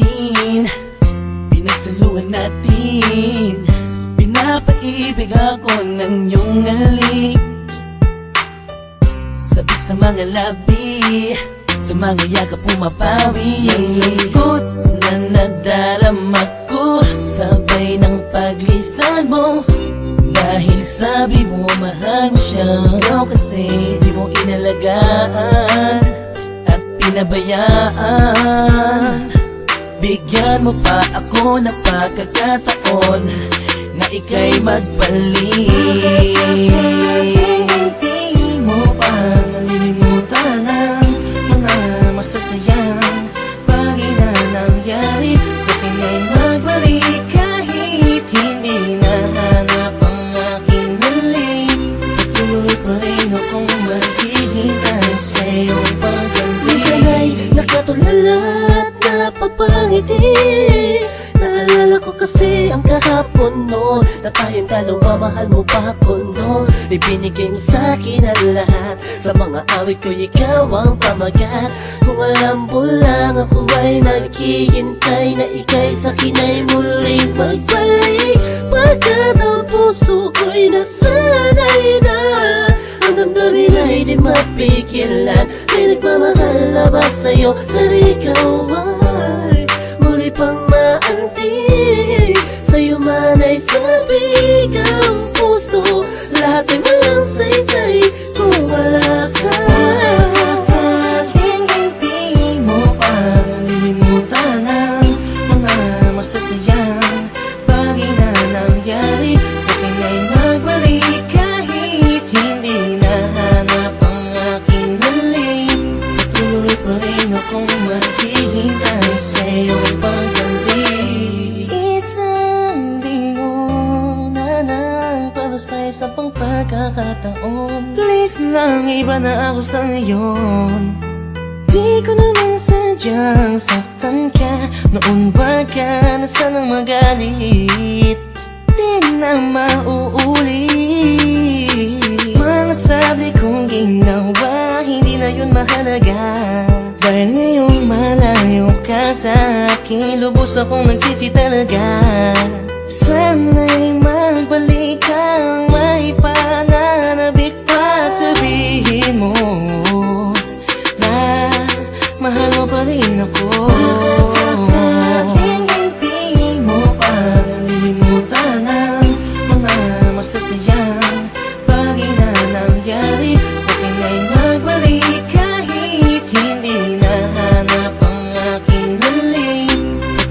natin, pinagsaluhan natin. Pinapaibig ako ng iyong halik, sabik sa mga labi, sa mga yakap pumapawi. Ang lungkot na nadarama ko, sabay ng paglisan mo. Dahil sabi mo mahal mo siya, ikaw kasi di mo inalagaan at pinabayaan. Bigyan mo pa ako ng pagkakataon na ika'y magbalik. Hindi mo pa nalilimutan ang mga masasayang bagay na nangyari sa akin ay magbalik. Kahit hindi nahanap ang aking halik, patuloy pa rin akong maghihintay sa iyong pagbalik. Minsan ay nakatulala at napapangiti. Naalala ko kasi ang kahapon no, na tayong dalawa, mahal mo ba ako no? Ibinigay mo sa'kin ang lahat, sa mga awit ko ikaw ang pamagat. Kung alam mo lang ako ay naghihintay na ika'y sa'kin ay muling magbalik. Pagkat ang puso ko'y nasanay na, ang damdamin ay di mapigilan. May nagmamahal na ba sa'yo, sana ikaw ay muli pang maantig. Sa'yo man ay sabik ang puso, lahat ay walang saysay kung wala ka. Sakaling hindi mo pa nalilimutan ang mga masasayang bagay na nangyari sa akin ay magbalik. Kahit hindi nahanap ang aking halik, patuloy pa rin akong maghihintay sa iyong pagbalik. Isang linggo na nang para sa isa pang pagkakataon. Please lang, iba na ako sa ngayon. Di ko naman sadyang saktan ka, noon ba ka na sanang magalit? Di na mauulit. Mga sabi kong ginawa, hindi na yun mahalaga. Dahil ngayong malayo ka sa akin, lubos akong nagsisi talaga. Sana'y magbalik kang may pananabik pa, sabihin mo na mahal mo pa rin ako. Sakaling hindi mo pa nalilimutan ang mga masasayang bagay na nangyari sa akin ay magbalik. Kahit hindi nahanap ang aking halik,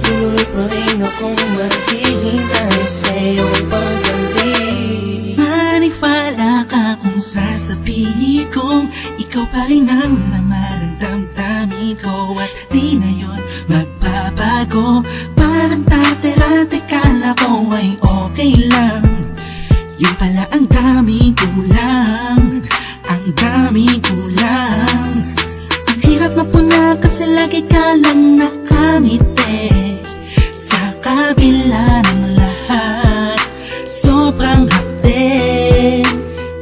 patuloy pa rin akong maghihintay sa iyong pagbalik. Maniwala ka kung sasabihin kong ikaw pa rin ang laman ng damdamin ko, at di na yun magbabago. Parang dati-dati kala ko ay okay lang, yun pala ang daming kulang, ang daming kulang. Ang hirap mapuna kasi lagi ka lang nakangiti, sa kabila ng lahat sobrang hapde.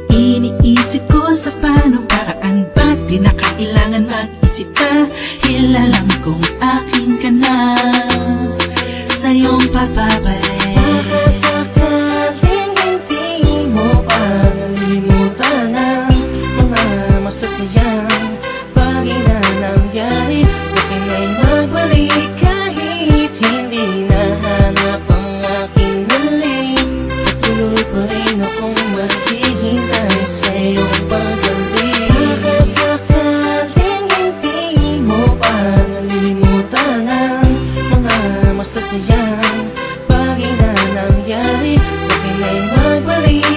Iniisip ko sa paano paraan, ba't di na kailangan mag-isip dahil alam kong akin ka na, sa'yong papabalik. Sakaling hindi mo pa nalilimutan ang mga masasayang bagay na nangyari sa akin ay magbalik. Kahit hindi nahanap ang aking halik, patuloy pa rin akong maghihintay sa iyong pagbalik. Sakaling hindi mo pa nalilimutan ang mga masasayang bagay na nangyari sa akin ay magbalik.